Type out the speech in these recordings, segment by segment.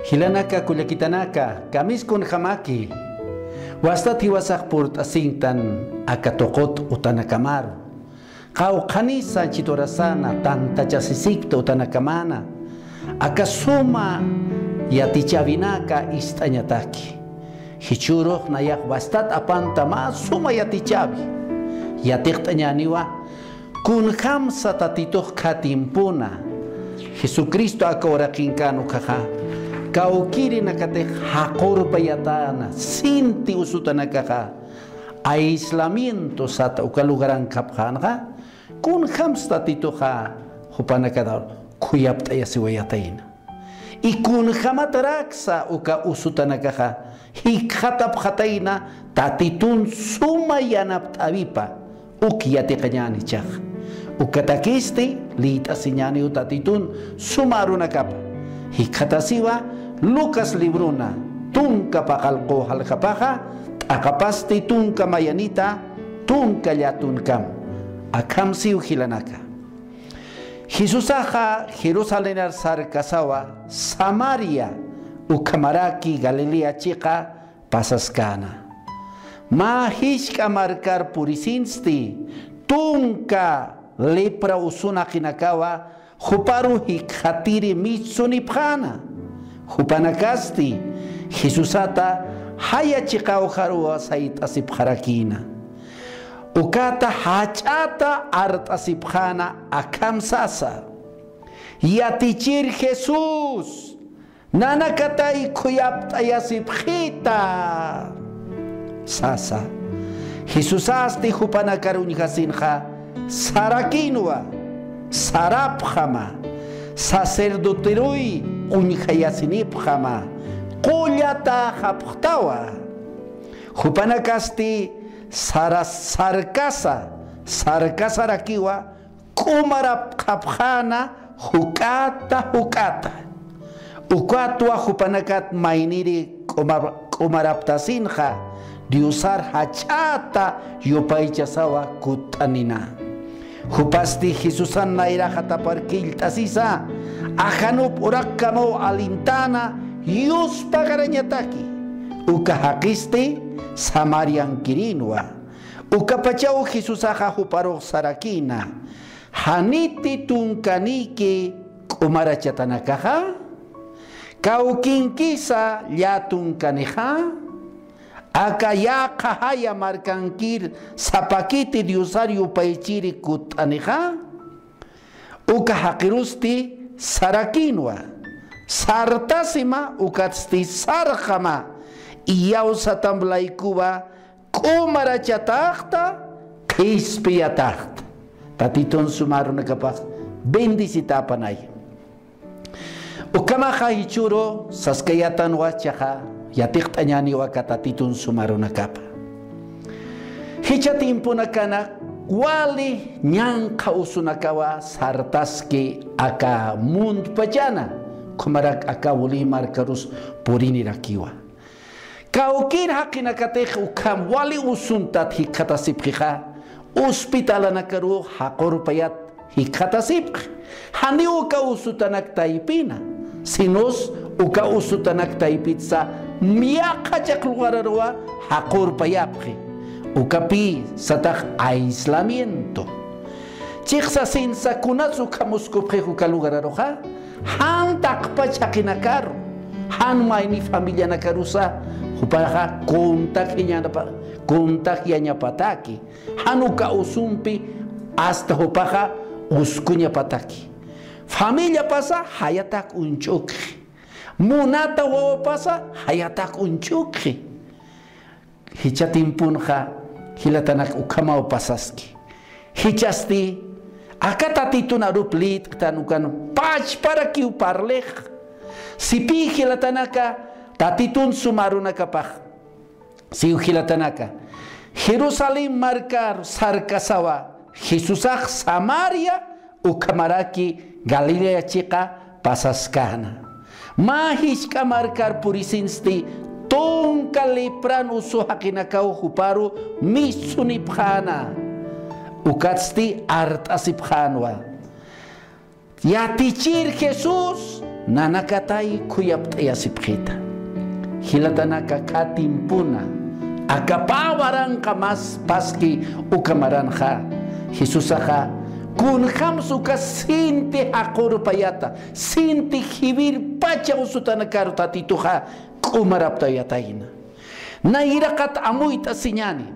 Hilanaka kullakitanaka kamiskun hamaki wastati wasak purt asingtan akatokot utanakamaru kau kanisa chitorasana tanta chasisikta utanakamana akasuma yatichavinaka istañataki hichuroq nayak bastat apanta ma suma yatichavi yatiqtañaniwa kunhamsa tatitoq khatimpuna Jesucristo akawaraqinqanu kaqa kaukiri nakate hakorpa yatana sinti usutanakaqa aislamiento sata ukalugaran kapqanqa kunhams tatitoqa hupanakadar kuyaptaya siwayataina y kunhamataraksa uka usutanakaqa hikhatapqataina tatitun suma yanaptavipa ukyatiqañani chaq ukatakisti liitasiñani utatitun sumarunakapa hikhatasiwa Lucas libruna tunka paqalqu halqapaqa t'aqapasti tunka mayanita tunka llatunkam akamsiu hilanaka Jesusaqa Jerusalén sarkasawa Samaria ukamaraki Galilea chiqa pasaskana ma hishka markar purisinsti tunka lepra usuna kinakawa huparu hikhatiri mitsunipqana hupanakasti Jesusata haya chiqaw haruwa saytasipqarakina ukata hachata artasipqana akamsasa yatichir Jesus nanakatay kuyaptayasipqita sasa Jesusasti hupanakaruñhasinqa sarakinwa sarapqama sacerdoteruy uñhayasinipqama qullata hapqtawa hupanakasti sarkasarakiwa kumarapqapqana hukata ukatwa hupanakat mayniri kumaraptasinqa diusar hachata yupaychasawa kutanina hupasti Jesusan naira hataparkiltasisa ajanup urakamo alintana yuspagarañataki uka hakisti Samarian kirinwa uka pachau Jesusaja huparoq sarakina haniti tunkaniki kumarachatanakaja kaukinkisa llatunkaneja akayaka haya markankir sapakiti diusario paichiri kutaneja uka hakirusti sarakinwa sartasima ukatsti sarjama iyawsatamlaykuwa kumarachataqta qispiyataqta tatiton sumarunakapaq bendisitapanay ukamaqa hichuro saskayatanwa chaqa yatiqtañaniwa katatitun sumarunakapa hichatimpunakana wali ñanqa usunakawa sartaski aka mundpachana kumarak aka wulimar karus purinirakiwa kaukir hakinakatej ukam wali usuntat hikatasipqiqa hospitalanakaru haqurpayat hikatasipq hani uka usutanak taipina sinus uka usutanak taipitsa miaqachaq lugararwa haqurpayapqi ukapi sataj aislamiento chiqsa sinsakunasu kamuskupqi uka lugararoja han taqpachaqinakaru han mayni familia nakarusa hupaja contagiañapataki han uka usumpi hasta hupaja uskuñapataki familia pasa hayatak unchukri munata wawa pasa hayatak unchukri hichatimpunja hilatanak ukamao pasaski hichasti akatatituna ruplit tanukan pach para kiu parlej sipi hilatanaka tatitun sumarunakapaj siu hilatanaka Jerusalén markar sarkasawa Jesusaj Samaria ukamaraki Galilea chiqa pasaskana mahishka markar purisinsti tonka lepran usuhakinakau huparu misunipjana ukatsti artasipjanwa yatichir Jesús nanakatay kuyaptaya sipkhita hilatanaka katimpuna akapawaran kamas paski ukamaranja Jesusaja kunham suka sinti hakor payata sinti hibir pacha usutanakaru tatituja kumaraptayataina nairakat amuita sinyani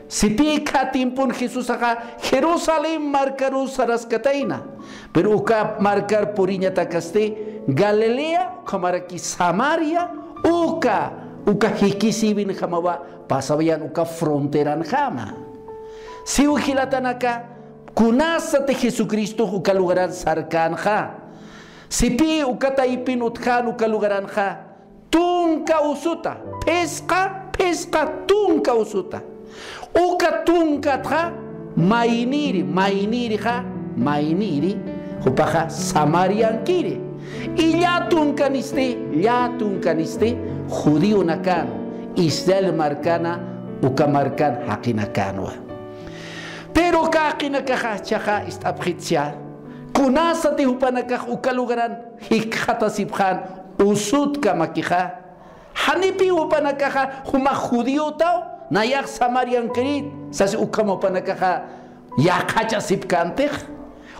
sipi katimpun Jesusaja Jerusalem markaru saraskataina pero uka markar purinya takaste Galilea kamaraki Samaria uka hikisibin kamawa pasabayan uka fronteran kama si uhilatanaka kunasa te Jesucristo uka lugaran sarkanja sipi uka taipin utkan uka lugaran ja tunka usuta pesca tunka usuta uka tunka ja mainiri hupaja Samarian kiri y ya tunkaniste judío nakan Israel marcana uka marcan hakinakanwa pero kakinakaja chaja istabhitsia kunasa te hupanakaj uka lugaran hikhata sibhan usut kamakija hanipi hupanakaja huma judío tao nayak Samarian kirit sasi ukamo panakaja yakacha sibkantej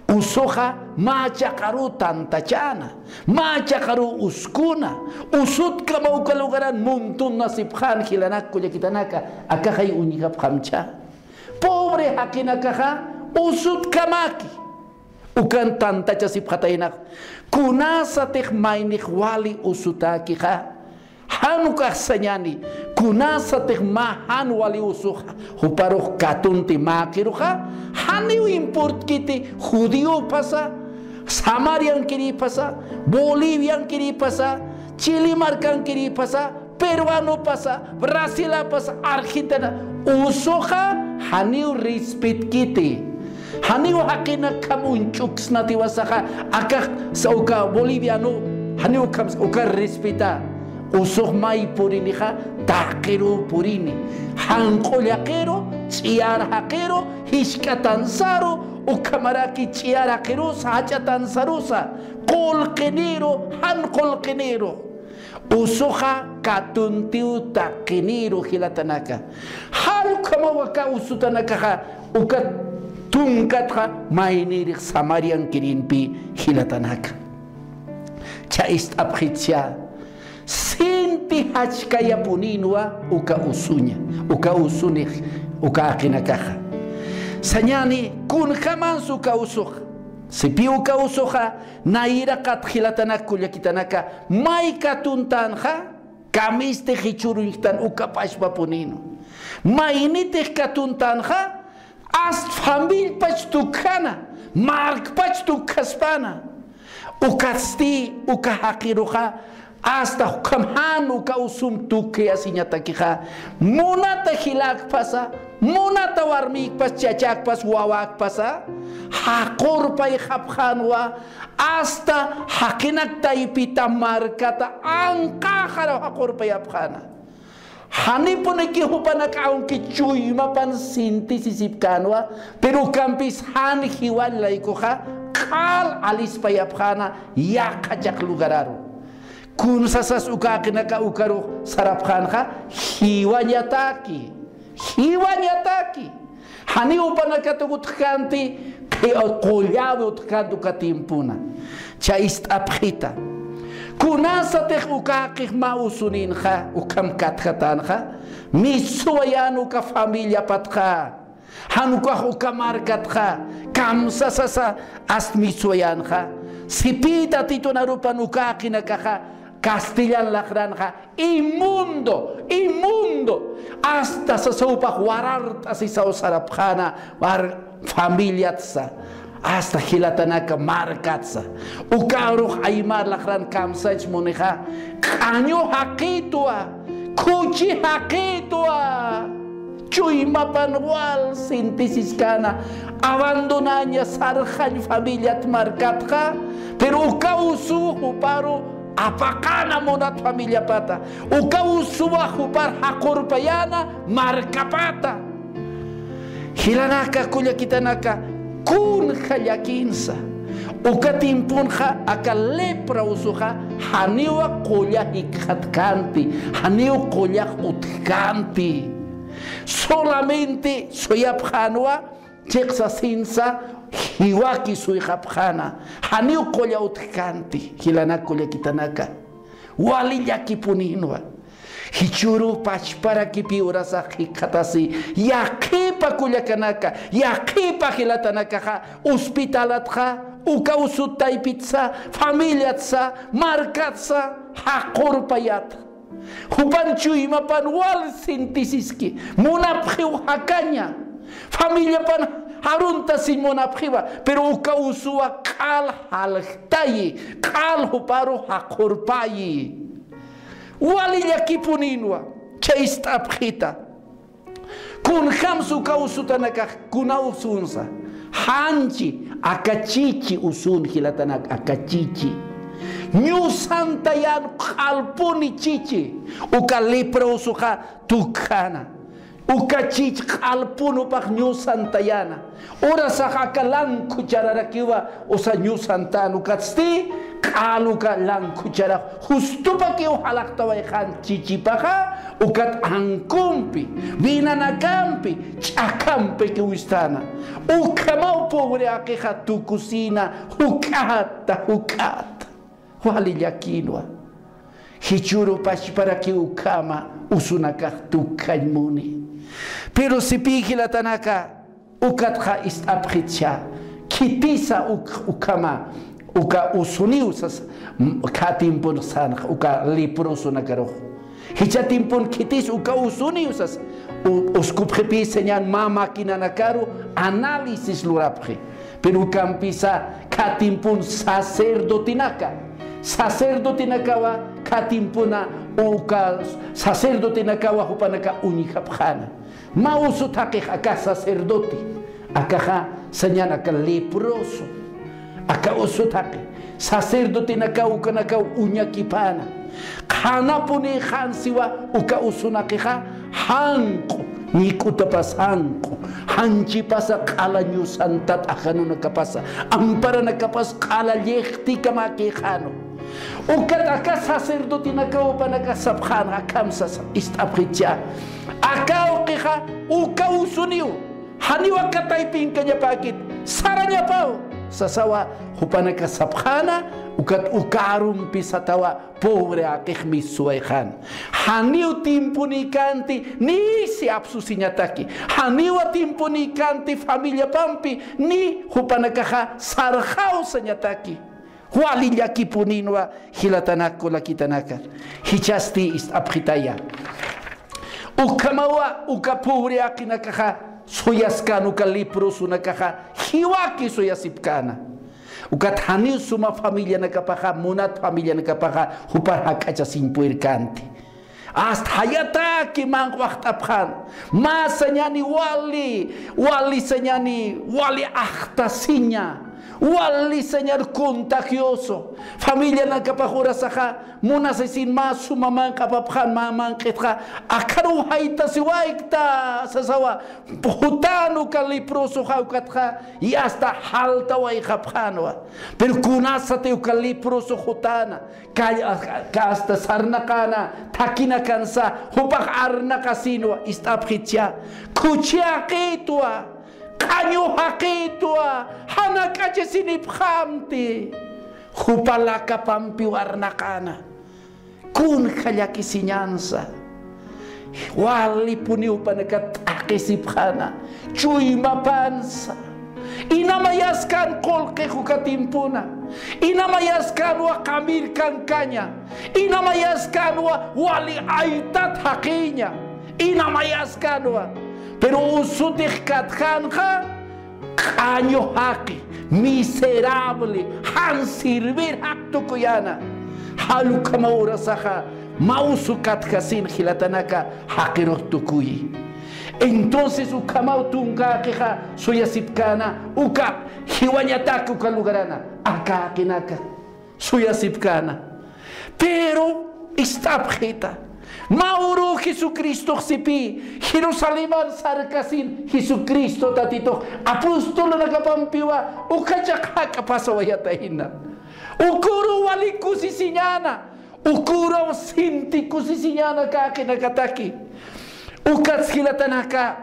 usoja machakaru tantachana machakaru uskuna usut kama ukalugaran muntun nasibhan hilanak kuyakitanaka akajay unikap hamcha pobre hakinakaja usut kamaki ukan tantacha sibhatainak kunasa teh mainik wali usutakija hanukah sanyani kunasa teh mahan wali usuha huparuh katunti makiruha haniu import kiti judío pasa Samarian kiri pasa Bolivian kiri pasa Chile marcan kiri pasa peruano pasa Brasil pasa Argentina usuha haniu respect kiti haniu hakina kamu chuks natiwasaka akak sauka boliviano haniu kam uka respeta usuh mai purini ha takiru purini hanqollaqero chiarhaqero hishkatansaro ukamaraki chiarhaqero sachatansarusa qolqenero hanqolqenero usuha katuntiu takiniro hilatanaka hal kamawaka usutanaka uka tunkatha mainiri Samarian kirinpi hilatanaka cha istabkhitsia sinti hachkaya puninwa uka usunya uka usunih uka akinakaja sanyani kun kaman suka usuh sipi uka usuha naira kat hilatanaka kuyakitanaka mai katuntanja kamiste hichuruntan uka pashpa punino mainite katuntanja ast famil pachtukana mark pachtukaspana ukasti uka hakiruja hasta kamhan uka usum tuke asinyata kija munata hilak pasa munata warmik pas cacak pas wawak pasa hakor pai khapkhanwa hasta hakinak taipita markata angka khara hakor pai apkhana hani pone ki hupana kaun ki chui mapan sinti sisipkanwa pero kampis han hiwal laikoha kal alis pai apkhana yakajak lugararu kun sasas uka kinaka ukaru sarapkhanha hiwanyataki hani upanaka tukutkanti qollado utkantu katimpuna cha istapkhita kunasa teh uka qihma usuninha ukam kathatanha misuayan uka familia patha hanuka uka markatha kam sasasa ast misuayanha sipita titunarupan uka kinaka Castellan lagranja inmundo hasta sa sopa wararta si sa sarapjana war familiatsa hasta hilatanaka markatsa ukaruh aymar lagran kamsach moneja kanyo hakitua kuchi hakitua chuy mapanwal sintesis kana abandonanya sarjan familiat markatka pero ukausu paro apakana monat familia pata ukau suba hupar hakor payana markapata hilanaka kuyakitanaka kun hayakinsa uka timpunja aka lepra usuja haniwa kolla hikatkanti haniwa kolla utkanti solamente soyapjanwa cheksa sinsa hiwaki suyapjana haniwa kolla utkanti hilana kolla kitanaka wali yakipuninwa hichuru pachpara kipi urasa hikatasi yakipa kullakanaka yakipa hilatanaka ha hospitalatja uka usutaipitsa familiatsa markatsa hakorpayat hupanchu imapan wal sintisiski munaphiu hakanya familia pan harunta sin munaphiwa pero uka usua kal haltayi kal huparo hakorpayi wali yakipuninwa chaistapkhita kun khamsu kausutanaka kunausunsa hanchi akachichi usun hilatanak akachichi nyu santayan khalpuni chichi uka lepra usuka tukana uka chichi khalpunu pak nyu santayana ora saka lang kuchararakiwa usa nyu santan ukatsti kaluka lang kuchara justo pa que ojalá tawa khan chichi paja ukat angkumpi binanakampi chakampe que ustana ukamau pobre akeja tu cocina ukata wali yakinwa hichuru pachi para que ukama usunaka tu kaimuni pero si pigila tanaka ukatja istapritcha kitisa ukama uka usuni usas katimpun sana uka leproso nakaro hichatimpun kitis uka usuni usas uskupjepi señal mama kina nakaro análisis lurapje pero kampisa katimpun sacerdotinaka wa katimpuna uka sacerdotinaka wa hupanaka unikapjana ma usu take aka sacerdote akaja señal aka leproso aka usutake sacerdote naka ukanaka uñakipana khana puni khansiwa uka usunakija hanko nikuta pasanko hanchi pasa kala nyu santat akhanu nakapasa ampara nakapas kala yekti kama khano uka aka sacerdote naka upanaka sabkhana kamsa istapricha aka ukija uka usuniu haniwa kataipin kanya pakit saranya pau sasawa hupanaka sabkhana ukat ukarum pisatawa pobre akehmi suaihan haniu timpunikanti ni si absusinyataki haniu timpunikanti familia pampi ni hupanaka sarhau sanyataki wali yakipuninwa hilatanako lakitanaka hichasti istapkhitaya ukamawa ukapobre akinaka soyaskan uka leproso nakaja hiwaki soyasipkana ukat hani suma familia nakapaja munat familia nakapaja hupar hakacha sin puerkanti hasta hayata ki mang waktaphan ma senyani wali senyani wali ahtasinya wali senyar contagioso familia nakapahura saha muna sin mas sumaman kapaphan mamang ketra akaru haita siwaikta sasawa hutanu kaliproso haukatra y hasta halta wa ikaphanwa pero kunasa te kaliproso hutana hasta sarnakana takina kansa hupak arna kasinwa istapkhitya kuchiakitwa kanyo hakitwa hanakache siniphamti hupalaka pampi warnakana kun kayaki sinyansa wali puni upanakatake sipkhana chuy mapansa inamayaskan kolke hukatimpuna inamayaskan wa kamir kankanya inamayaskan wa wali aitat hakinya inamayaskan wa pero usutih katkanja kanyo haki miserable han servir hakto kuyana halu kama urasaha mausu katkasin hilatanaka hakiroh tukuyi entonces ukama utunga keja suyasipkana uka hiwanyataka uka lugarana aka kinaka suyasipkana pero istapkhita Mauro Jesucristo sipi Jerusalem sarkasin Jesucristo tatito apostol nakapampiwa ukachaka kapasawayatahina ukuro wali kusisinyana ukuro sinti kusisinyana kakinakataki ukatskilatanaka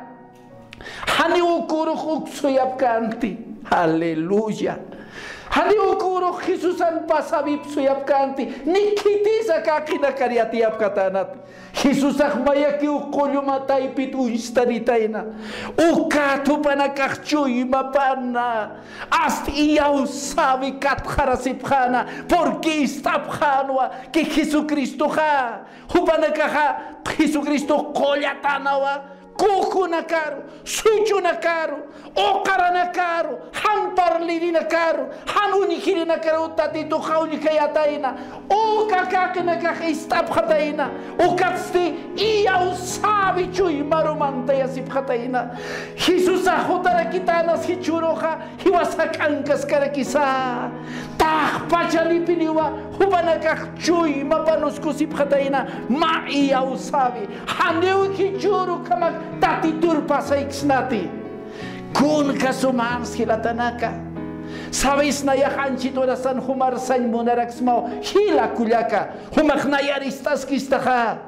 hani ukuro uksuyapkanti haleluya hani ukuro Jesusan pasabip suyapkanti nikitisa kakinakariatiap katanat Jesusak mayaki ukolyo mataypit uistanitayna ukatu panakakchuy mapana asti iyaw sabi katjarasipjana porque istapjanwa que Jesucristo ja hupanakaja Jesucristo kolyatanawa kuku na karo, suju na karo, okara na karo, hamparliri na karo, hanunikiri na karo, tatito kaunikayataina, o kakaki na kakaistapkataina, o katsti iyaw sabi chuy marumantaya sipkataina. Jesus ahotara kitanas hichuroja, hiwasakankas karakisa, takpachani piniwa, hubanakak chuy mapanusku sipkataina, ma iyaw sabi, haneu hichuro kamak tatitur pasaiks nati kun kasumans hilatanaka sabis na yakanchito na san humarsan munaraksmao hila kulyaka humaknayaristas kistaha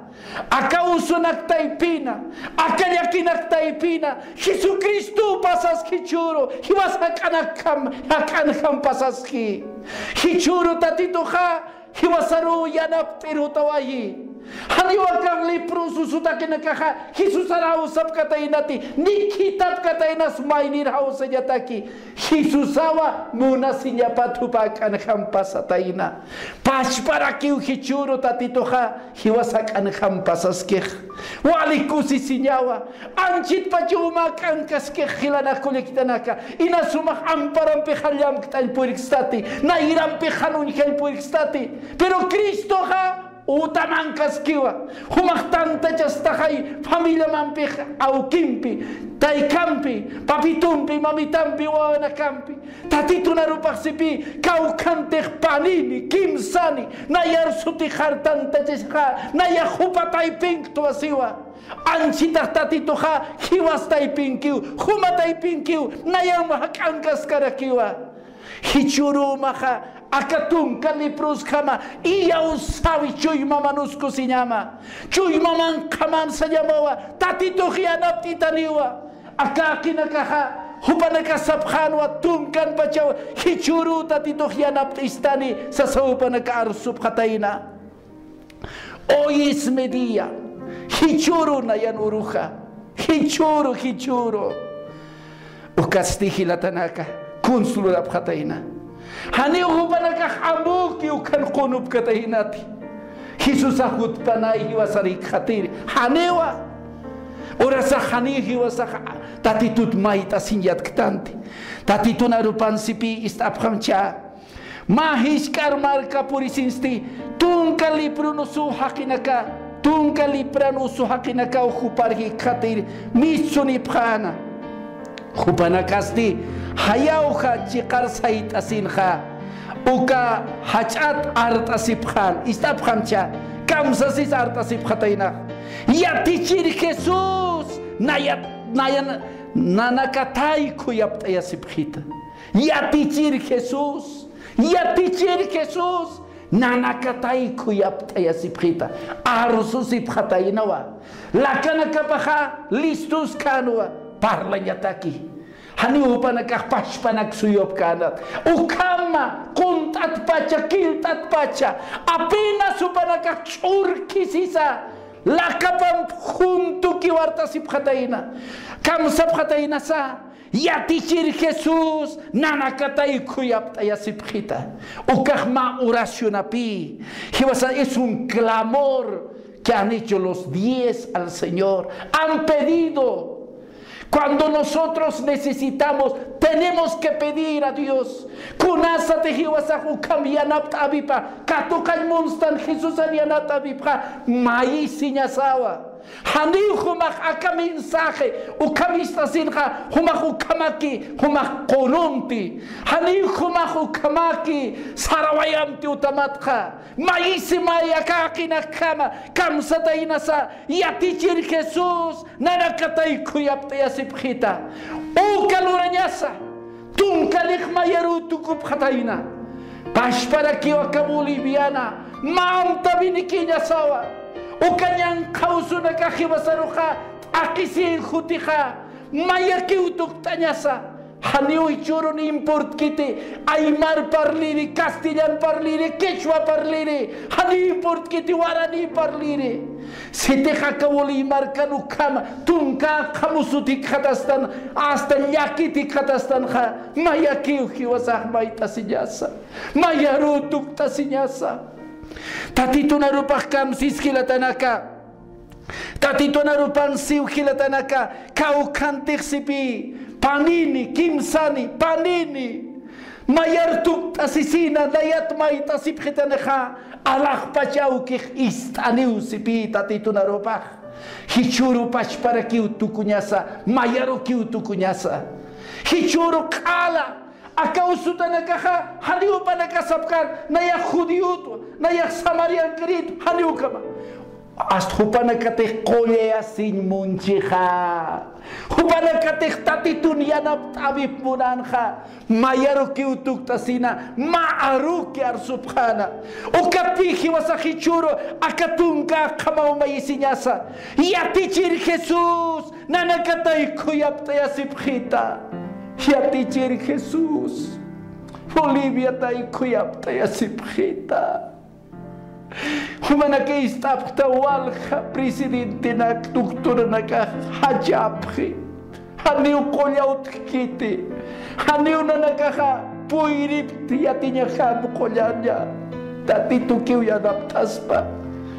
akauso naktaipina akalyakinaktaipina Jesucristo pasas kichuro hiwasakanakam pasaski hichuro tatitoha hiwasaru yanaptiru tawayi Haniwakang leproso sutakinakaha Jesus arau sab katainati nikitap katainas mainir hau sajataki Jesus awa muna sinyapatupakan hampasataina pashparakiu hichuro tatitoha hiwasakan hampasaskeh walikusi sinyawa anchit pachumakan kaskeh hilana kolektanaka inasumah amparampe halyam ktain purikstati nairampe hanun kay purikstati pero Cristo ha utamangkas kiwa humaktanta chastahay familia mampi au kimpi taikampi papitumpi mamitampi wanakampi tatito narupaksipi kaukanteh panini kimsani nayar suti hartanta chesha nayahupa taipink tuasiwa anchita tatito ha hiwas taipinkiu huma taipinkiu nayang mahakangkas karakiwa hichuru maha akatun kalipros kama iya usawi chuy mamanusko sinyama chuy maman kaman sayamawa tatito hianap titaniwa akakinakaha hupanaka sabhanwa tungkan bacaw hichuru tatito hianap istani sa saupanaka arsup kataina oyis media hichuru na yan uruha hichuru ukasti hilatanaka kunsulap kataina Hani uhupanaka hamuki ukan kunub katahinati Jesus ahut panay hiwasarik khatiri hanewa orasa hani hiwasa tatitut maita sinyat ktanti tatitun arupan sipi istaphamcha mahish karmar kapurisinsti tunkali prunusu hakinaka tunkali pranusu hakinaka uhuparhi khatiri mitsuni phana hupanakasti hayauha chikar sait asinha uka hachat art asiphan istaphamcha kamsasis art asiphatayna yatichir Jesus nayan nanakatay kuyaptaya sipkhita yatichir Jesus nanakatay kuyaptaya sipkhita arusu siphataynawa lakanakapaha listus kanwa parlanyataki Hani upanakah pashpanak suyop kanat ukama kuntat pacha kiltat pacha apenas upanakah churkisisa lakapam junto kiwarta sipkhataina kam sapkhataina sa yatichir Jesus nanakatay kuyaptaya sipkhita ukahma oración api es un clamor que han hecho los 10 al Señor han pedido. Cuando nosotros necesitamos, tenemos que pedir a Dios. Kunasa tejiwasahu kamyanap abipa, katukai monstan Jesús anianat abipa, maíz siñasawa. Hani humak aka mensaje ukamista sinha humak ukamaki humak konumti. Hani humak ukamaki sarawayamti utamatha. Maisi mayaka kinakama kamsata inasa yatichir Jesus nanakatay kuyapta yasipkhita. Ukaluranyasa tunkalik mayaru tukup khataina. Paspara kiwa ka Boliviana mamta binikinya sawa. Ukanyang kausu nakahibasaruka akisin khutiha mayaki utuk tanyasa. Haniu ichuro ni import kiti Aymar parliri, Castellan parliri, Quechua parliri, hani import kiti Warani parliri. Siteha kawoli markanu kama tunka kamusuti katastan hasta yakiti katastan ha mayaki ukiwasah maita sinyasa mayaru tukta sinyasa. Tatito narupah kam siskilatanaka. Tatito narupan siukilatanaka kau kantik sipi panini kimsani panini mayar tuk tasisina dayat may tasip khitaneha alah pachau ki istaniu sipi tatito narupah hichuru pachpara kiu tukunyasa mayaru kiu tukunyasa hichuru kala akausuta nakaha haniu panakasapkan naya judiutu naya samarian krit haniu kama Ast hupana kateh kolea sin munchiha hupana kateh tatitun yanap tabib munanha mayaru kiutuk tasina ma'aru ki arsubhana ukapihi wasahichuro akatunka kamau maisinyasa yatichir Jesus nanakatay kuyapta yasipkhita yatichir Jesus Bolivia tay kuyapta yasipkhita Humana que está walha presidente na doctora na ka hajapri haniu kolyaut kiti haniu na nakaha puirip tiatinya kam kolyanya tati tukiu ya adaptaspa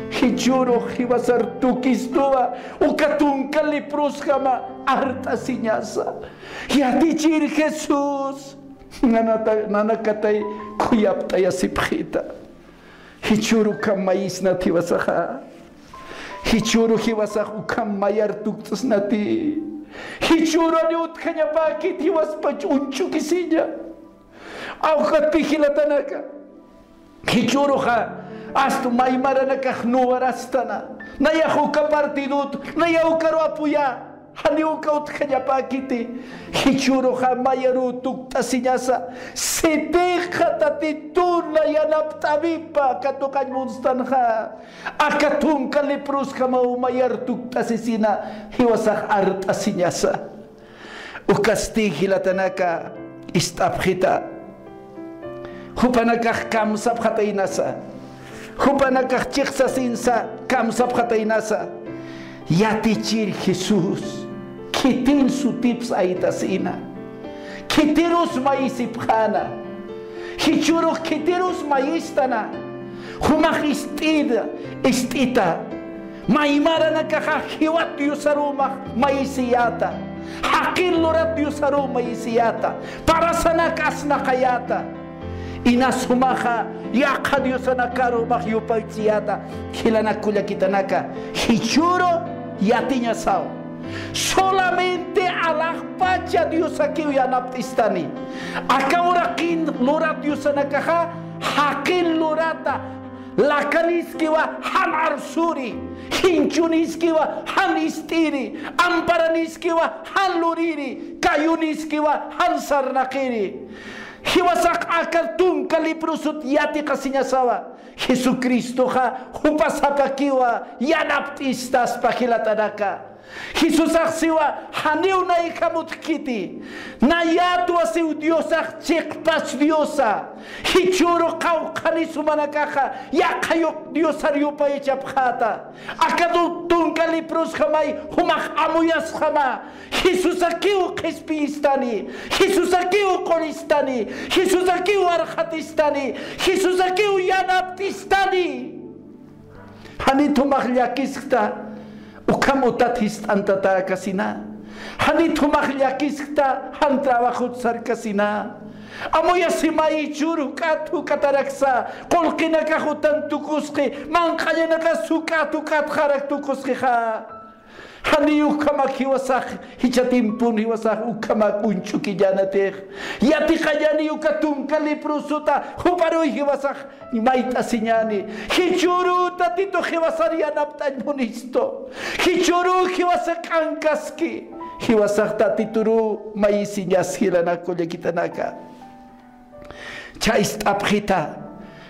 hichuro hibasar tukistua ukatunkali pruskama arta sinyasa yatichir Jesus nanakatai kuyapta yasipkhita Hichuru kam mais nati wasaha Hichuru hiwasah ukam mayar tuktus nati Hichuru ni utkanya pakit hiwas pachunchu kisinya Aukat pihilatanaka Hichuru ha Astu maimara nakahnuwarastana Nayahuka partidut Nayahukaro apuya Haniuka utkanya pakiti Hichuru ha mayaru tuktasinyasa Seteha tatitun na yanap tabipa Katukan munstanha Akatun kaliprus kamau mayar tuktasisina Hiwasah artasinyasa Ukasti hilatanaka Istapkhita Hupanakah kamsap khatainasa Hupanakah chiksasinsa Kamsap khatainasa Yatichir Jesus Kitin sutips aitasina Kitirus maisipkhana Hichuru kitirus maistana Humah istita Maimara nakaha hiwat yusarumah maisiyata Hakil lurat yusaru maisiyata Parasanak asna kayata Inasumaha yakad yusanakaru yupaytiyata Hilanakuya kitanaka Hichuru yatinya sao solamente Allah pacha Dios aquí yanaptistani akaurakin lurat yusanakaha hakin lurata lakaniskiwa han arsuri hinchuniskiwa han istiri amparaniskiwa han luriri kayuniskiwa han sarnakiri hiwasak akartun kaliprusut yati kasinya sawa Jesucristo ha hupasapakiwa yanaptistas pakilatanaka Jesus aksiwa haniu na ikamutkiti na yatu asiu Diosak chekpas Diosa hichuro kau kanisu manakaha yakayok Diosariu pa echapkhata akadu tunkali prus khamai humak amuyas khama Jesus akiu khespistani Jesus akiu koristani Jesus akiu arkhatistani Jesus akiu yanaptistani hanitu makhliakiskta Ukamutat antata kasina Hanitu makhliakiskta han trabajut sar kasina Amoya simai churu katu kataraksa Kolkina kahutan tukuski Mankayana ka sukatu kat kharak tukuski ha Hani ukama kiwasak hichatimpun hiwasak ukama kunchuki janateh. Yati kajani ukatumka liprusuta huparu hiwasak maita sinyani. Hichuru tatito hiwasaria naptan munisto. Hichuru hiwasak angkaski. Hiwasak tatituru maisinyas hilana kolya kitanaka. Chais tapkhita.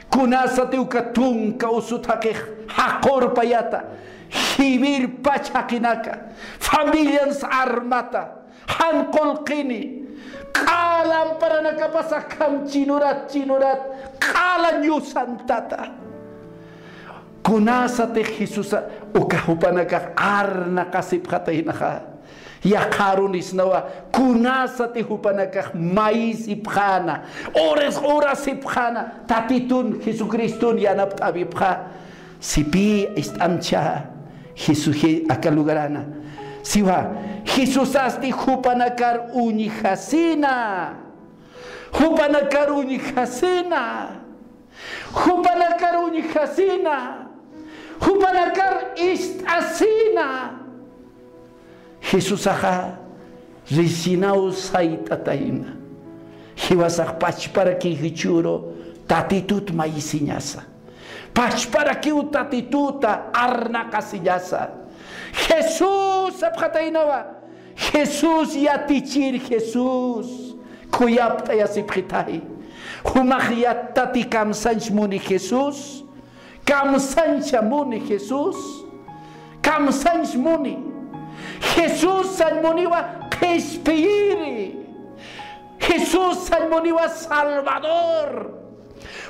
Kunasati ukatumka usutakeh hakor payata. Hibir pachakinaka, familias armata, hankolkini, kalam para nakapasakam cinurat, kalan yusantata. Kunasate Jesusa, ukahupanaka arna kasip katainaka, yakarunis nawa, kunasate hupanaka mais ipkhana, oras ipkhana, tatitun Jesucristun yanap tabipha, sipi istamcha. Jesus akalugarana. Siwa Jesus asti hupanakar unyihasina. Hupanakar unyihasina. Hupanakar unyihasina. Hupanakar istasina. Jesus aha risinau saitataina. Hiwasak pachparaki hichuro tatitut maisinyasa. Para que o tatituta arna casillasa. Jesus apkatainawa. Jesus yatichir Jesus. Kuyapta yasipkitai. Humachiat tati kamsanch muni Jesus. Kamsanch muni Jesus. Kamsanch muni. Jesus san muniwa kespiri. Jesus san muniwa Salvador.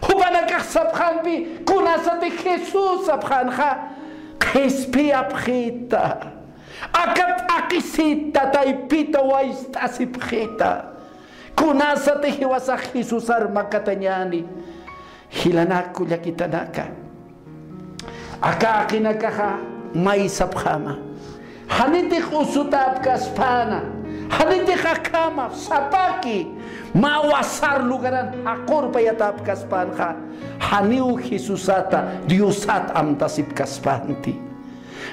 Hubanakak sabkhanbi kunasati Jesus sabkhanha kespi apkhita akat akisita taipita waista sipkhita kunasati hiwasak Jesus armakatanyani hilanaku yakitanaka akakinakaha may sabkhama hanitik usutab kaspana hanitik akama sapaki mawasar lugaran hakor payatap kaspan ka haniu Jesusata Diosat amtasip kaspanti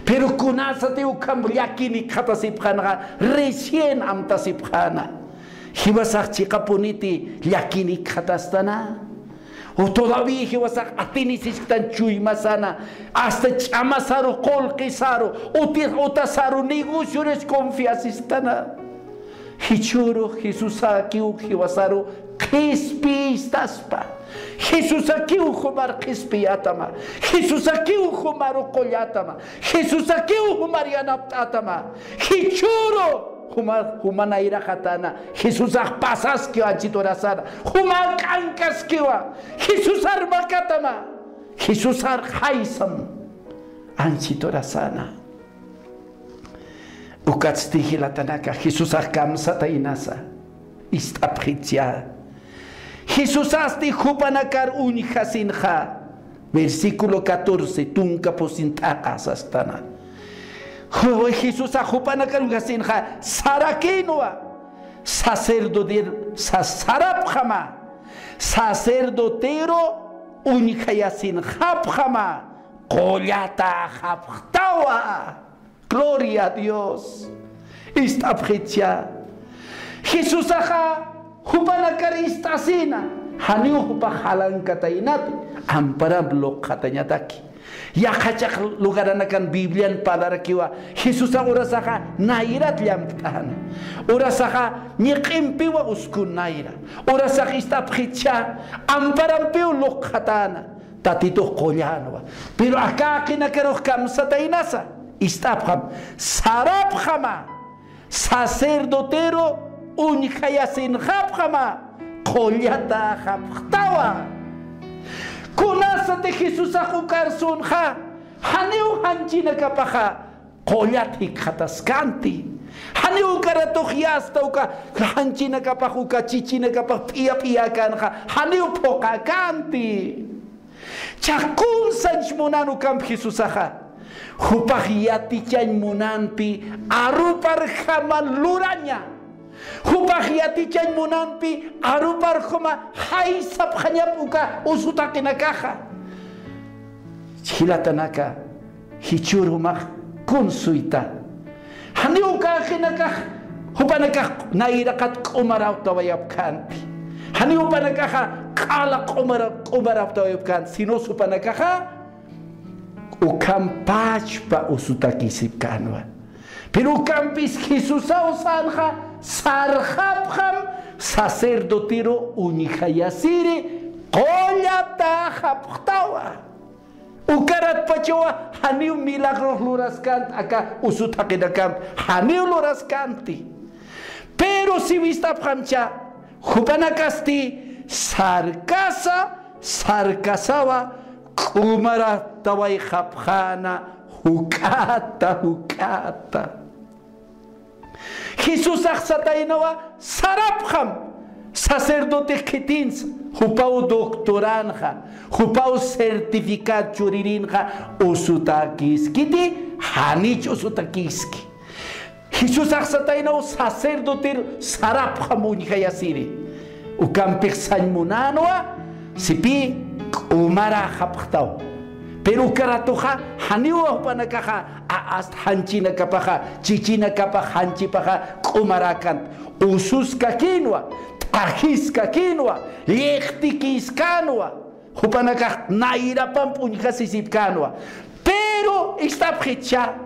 pero kunasati ukam yakini katasip kana recién amtasip kana hiwasak chikapuniti yakini katastana o todavía hiwasak atinisistan chuymasana hasta chamasaru kolkisaru utasaru negocios confiasistana Hichuro Jesus akiu hiwasaru kispistaspa Jesus akiu humar kispiatama Jesus akiu humar kolyatama Jesus akiu humar yanaptatama Hichuro humanaira katana Jesus pasas kio achitorasana humar kankas kiwa Jesus armakatama Jesus haisam anchitorasana Ukatstihi latanaka Jesus akamsa tainasa istapritya Jesus asti hupanakar unhasinha versículo 14 tunka posintakas astana Jesus hupanakar unhasinha sarakinwa sacerdotero unhayasin hapjama kolyata haptawa Gloria a Dios. Esta precia. Jesús aja hupanakar istasina. Haniu hupahalan katainati. Amparam lo katanyataki. Ya kacak lugaranakan Biblian palarakiwa. Jesús urasaha nairat liamtahan. Urasaha nyekimpiwa uskun naira. Urasaha ista precia. Amparam piu lo katana. Tatito kolyanwa. Pero acá kinakaroh kamsa tainasa. Istapkham sarapkhama sacerdotero unhayasin khapkhama kolyata khapkhtawa kunasate Jesus akukar sunha haniu hanjina kapakha kolyati khataskanti haniu karatok yasta uka hanjina kapakhuka chichina kapak pia kanha haniu pokakanti chakun sanjmunanu kam Jesus akha Hupahiati chan munanpi arupar khaman luranya. Hupahiati chan munanpi arupar khama hai sab khanyap uka usutakinakaha. Hilatanaka hichurumak kunsuita kinakah hupanakah nairakat umaraw tawayap kanti. Hani hupanakah kalak umaraw tawayap kan. Sino hupanakah ukampach pa usutakisip kanwa. Pero ukampis Jesusaw sanha sarhapkham sacerdotiro unikayasiri kolyata hapktawa. Ukarat pacawa haniu milagros luraskan aka usutakidakam haniu luraskanti. Pero si vista phamcha hupanakasti sarkasawa kumara tawai khapkhana hukata. Jesus aksatainawa sarapkham sacerdote kitins hupau doktoranja hupau sertifikat juririnja usutakiskiti hanich usutakiski Jesus aksatainawa sacerdote sarapkham unikayasiri ukampik sanmunanwa sipi umara khapkhtaw pero karatuha haniwa panakaha aast hanchina kapaha chichina kapah hanchi paha kumarakan usus kakinwa ahis kakinwa yektikis kanwa hupanakah nairapam punyakasisip kanwa pero istaphicha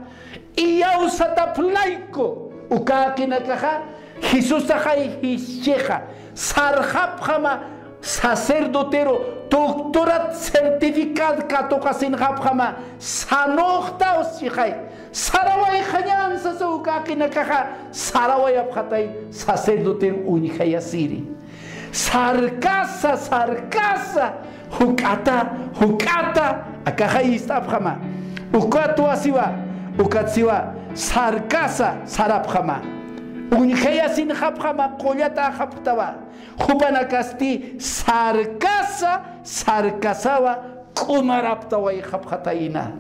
iyau sataplaiko ukakinakaha Jesus tahay hisyeha sarhapkhama sacerdotero doctorat certificat katokasin hapkhama sanohta usihay saraway khanyan sa ukakinakaha saraway apkhatay sacerdotero unikayasiri sarkasa hukata akahay istapkhama ukatsiwa sarkasa sarapkhama unikayasin hapkhama kolyata haptawa hupanakasti sarkasawa kumaraptawa hapkhataina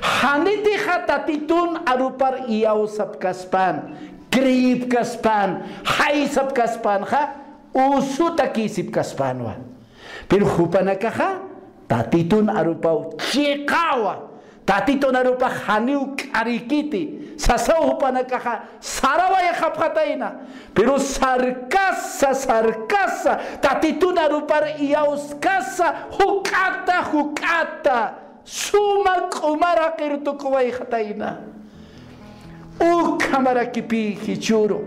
haniti hatatitun arupar iyaw sapkaspan krip kaspan hay sapkaspan ha usutakisip kaspanwa pero hupanakaha tatitun arupaw chikawa tatito na rupa haniu karikiti sasaw hupanakaha sarawaya hapkataina pero sarkasa tatito na rupa iyauskasa hukata suma kumara kirtukuway hataina ukamara kipi hichuro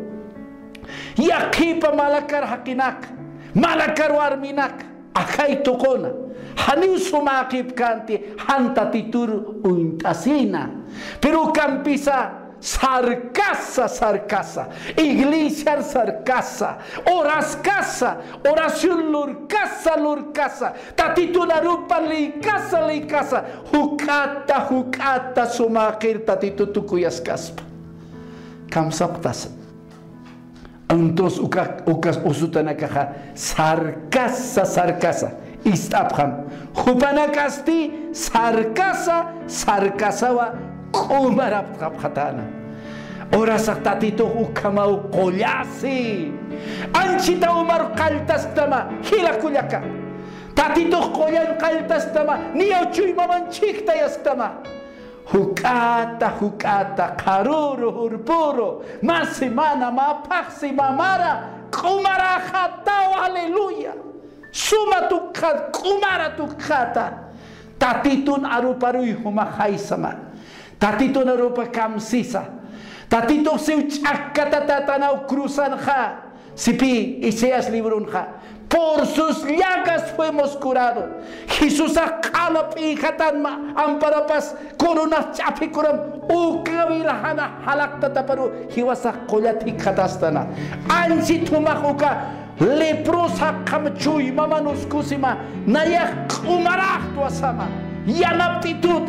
yakipa malakar hakinak malakar warminak akay tukona haniu sumakip kanti hanta titur untasina pero kampisa sarkasa iglesia sarkasa oración lurkasa tatituna rupa likasa hukata sumakir tatitutukuyas kaspa kamsaptas entonces ukas usutanakaha sarkasa istapkham hupanakasti sarkasawa kumarapkhatana ora saktatito ukamau kolyasi anchita umar kaltastama hilakulyaka tatito kolyan kaltastama niyachuy mamanchikta yastama hukata karuru hurpuro masimana mapaksi mamara kumarahataw haleluya suma tukhat kumara tukhata tatitun aruparuy humahay sama tatitun arupa kamsisa tatito siu chakata tatanaw cruzan ha sipi Isaías libron ha por sus llagas fuimos curados Jesús akalap ikatan amparapas corona chapikuram ukavilahana halakta taparu hiwasa kolyat ikatastana ansi tumakuka leprosa kamchuy mamanus kusima nayak umarah tuasama yanaptitu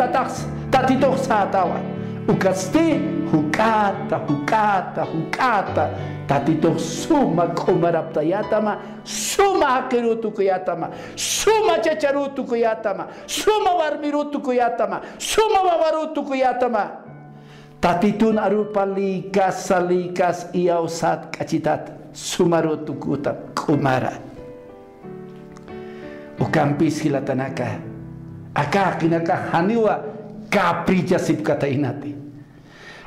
tatito sa atawa ukasti hukata tatito suma kumarapta yatama suma hakirutu kuyatama suma chacharutu kuyatama suma warmirutu kuyatama suma wawarutu kuyatama tatitun arupa likas iyausat kacitat sumarutu kutat kumara ukampis hilatanaka aka kinaka haniwa kapricha sipkatainati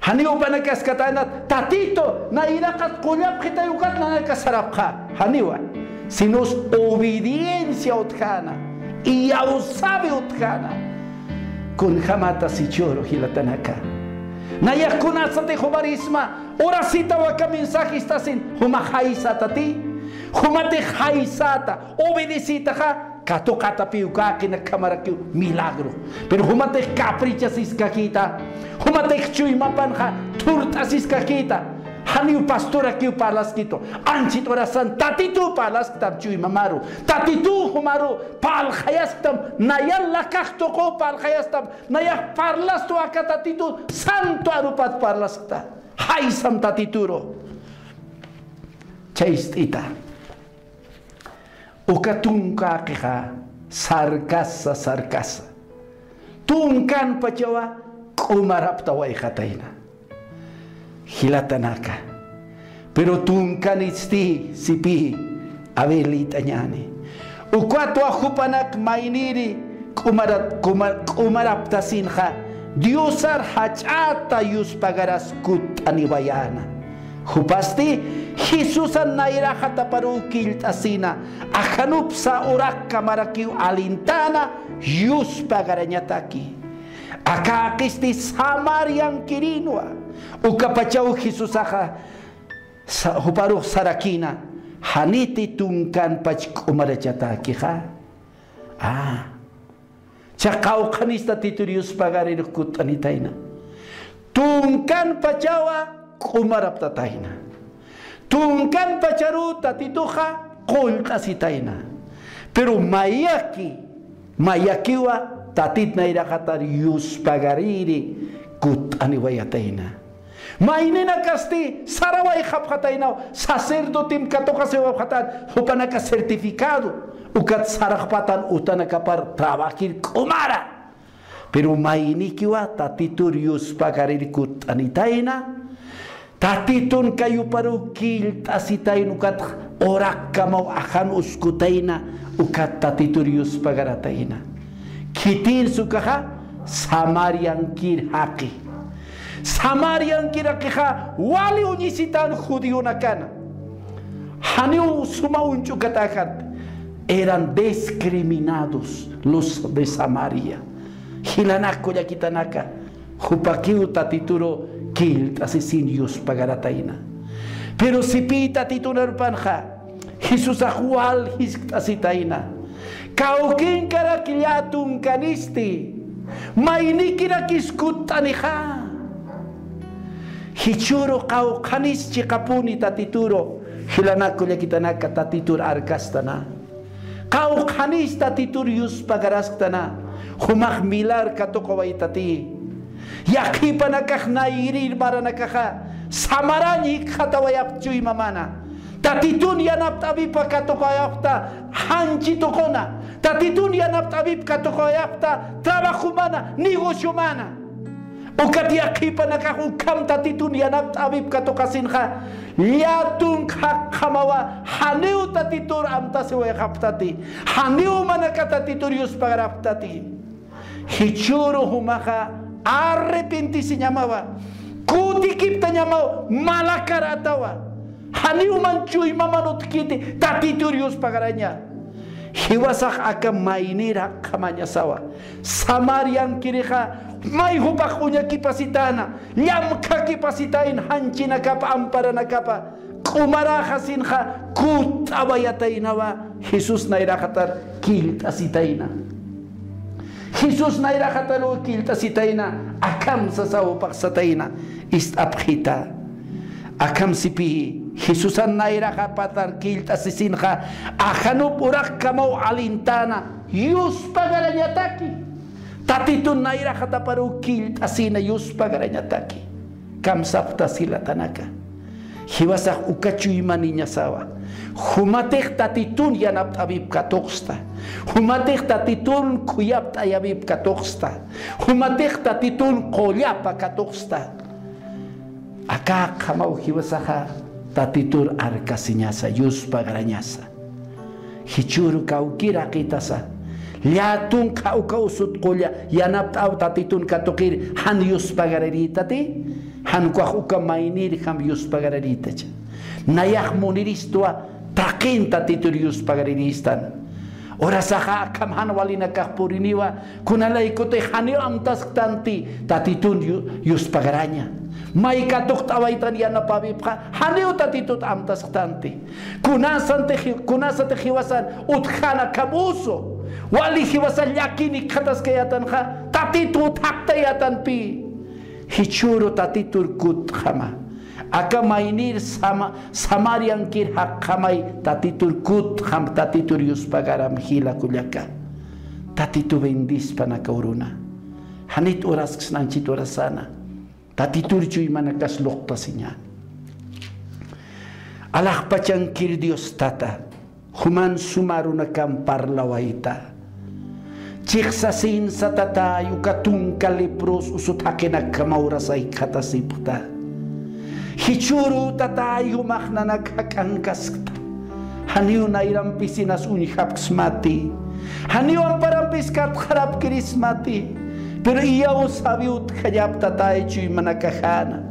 hani upanakas katana tatito na irakat kulyap kita yukat na nakasarapka haniwa sinos obediencia utkana y sabe utkana kun hamata si choro hilatanaka naya kunasate humarisma orasita waka mensaje está sin humahaisata ti humate haisata obedecita ka kato kata piuka kina kamara kiu milagro pero humate capricha siska kita humate chui mapan ha turta siska kita haniu pastora kiu palas kito anchit orasan tatitu palas tam chui mamaru tatitu humaru pal khayas tam nayan lakak toko pal khayas tam naya parlas to akata tatitu santo arupat parlas ta hai sam tatituro chaistita uka tungka keha sarkasa tungkan pacawa kumarap tawai khataina hilatanaka pero tungkan isti sipi avelita nyane ukwato akupanak mainiri kumarap tasinha diosar hachata yus pagaras kut anibayana hupasti Jesusan naira hata parukil tasina akanup sa urak kamarakiu alintana yus pagaranyataki akakisti samar yang kirinwa ukapachau Jesus aka huparuh sarakina haniti tungkan pach umarachataki ha cakau kanista titurius pagarirukut anitaina tungkan pacawa kumarap tataina tungkan pacaruta tituja kolta sitaina pero mayakiwa tatit na irakatar yus pagariri kut aniwayataina mainina kasti saraway khapkhataina sacerdotim katoka sewa khatan hupanaka certificado ukat sarakpatan utanaka par trabakir kumara pero mainikiwa tatitur yus pagariri kut anitaina tatitun kayu parukil tasitain ukat orak kamau akan uskutaina ukat tatiturius pagarataina kitin sukaha samarian kir haki samarian kirakiha wali unyisitan judiunakana haniu sumaunchu katakan eran discriminados los de Samaria hilanako yakitanaka hupakiu tatituro kil asesinius pagarataina pero si pita titular panja Jesus ahual histasitaina kaukin karakilatun kanisti mainikira kiskut aniha hichuro kau kanis chikapuni tatituro hilanako yakitanaka tatitur arkastana kau kanis tatitur yus pagarastana humak milar katokawaitati yakipa nakak nairir bara nakaka samarani katawayap chui mamana tatitun yanap tabib katokayapta hanchi tokona tatitun yanap tabib katokayapta trabajo mana negocio mana ukat yakipa nakak ukam tatitun yanap tabib katokasinha yatun kamawa haneu tatitur amta sewayaptati haneu manaka tatitur yus pagaraptati hichuru humaka arrepentisi nyamawa kutikipta nyamawa malakar atawa haniu mancuy mamanut kiti tatiturius pagaranya hiwasak akan mainira kamanya sawa samarian kiriha may hubak unya kipasitana yam kakipasitain hancina kapa ampara nakapa kumarahasin ha kutabayatainawa Jesus na irakatar kiltasitaina Jesus na irakataro kilta sitaina akam sasaw paksataina istapkhita akam sipi Jesusan na irakapatar kilta sisinha akanu purak kamau alintana yus pagaranyataki tatitun na irakataparo kilta sina yus pagaranyataki kam sapta sila tanaka hiwasak ukachuy maninya sawa humatek tatitun yanap tabib katoksta humatek tatitun kuyap tayabib katoksta humatek tatitun kolyapa katoksta aka kamau hiwasaha tatitur arkasinyasa yus pagaranyasa hichuru kaukira kitasa liatun kau sut kolya yanap taw tatitun katokir han yus pagareritati hankuah uka mainir ham yus pagararita cha nayak muniristua takin tatitur yus pagararistan ora saha kam hanwalina kahpuriniwa kunala ikote hanio amtas tanti tatitun yus pagaranya mai katuk tawaitan yana pabipha hanio tatitut amtas tanti kunasan te khiwasan utkhana kabuso wali khiwasan yakini khatas kayatan kha tatitut haktayatan pi hichuro tatitur kut khama aka mainir samarian kir hak khamai tatitur kut kham tatitur yus pagaram hila kulyaka tatitu bendis pana kauruna hanit oras ksnancit orasana tatitur cuy mana kas lokta sinya alah pacang kir dios tata human sumaruna kam parlawaita ciksasin satata yukatung kalipros usut hakena kamaura sai kata sipta hichuru tata yumakna nakakangkaskta haniu nairam pisinas unihaps mati haniu amparampis kat kharap kiris mati pero iya usabiut khayap tatai cuy manakahana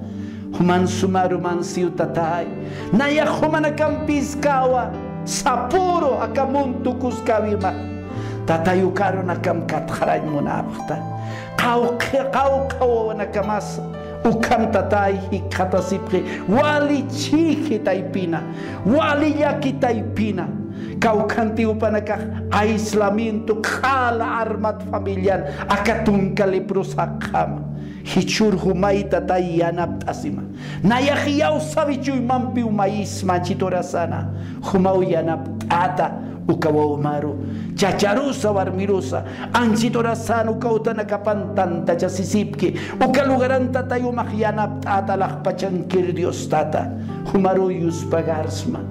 human sumaru mansiu tatai naya humana kampis kawa sapuro akamuntukus kawima tatayu karo nakam katharay mo na apta kau nakamas ukam tatay hikatasipre wali chiki taipina wali yaki taipina kau kanti upanaka aislamiento kala armat familian akatungkali prusakam hichur humay tatay yanap tasima nayahiyaw sabichuy mampi umais machitorasana humaw yanap tata ukawa umaru cacarusa warmirusa ansitorasana ukauta nakapantan tacha sisipki ukalugaran tatayo makyanap tatalak pachangkir Dios tata humaru yus pagarsma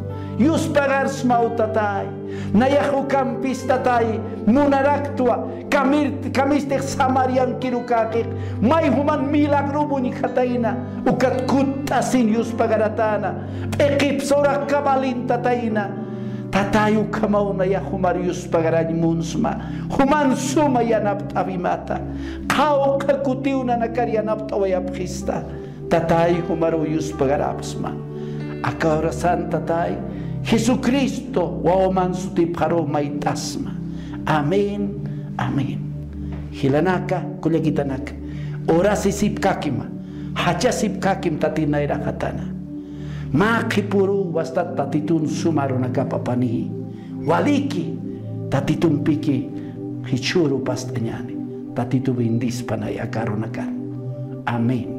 utatay nayahu kampis tatay munaraktua kamistek samarian kirukakik may human milagro buni katayna ukat kutasin yus pagaratana ekip sorak kabalin tatayna tatayu kamau na yahumarius pagarani munsma human suma yanap tabimata kau kakutiu na nakarianap tawayap khista tatay humaruyus pagarapsma akaurasan tatay Jesucristo waoman sutiparo maitasma amen amen hilanaka kulegitanaka ora sisip kakima hacha sip kakim tatinaira katana makipuru basta tatitun sumaru nakapapanihi waliki tatitun piki hichuru pastanyani tatitu bindis panay akaronaka amen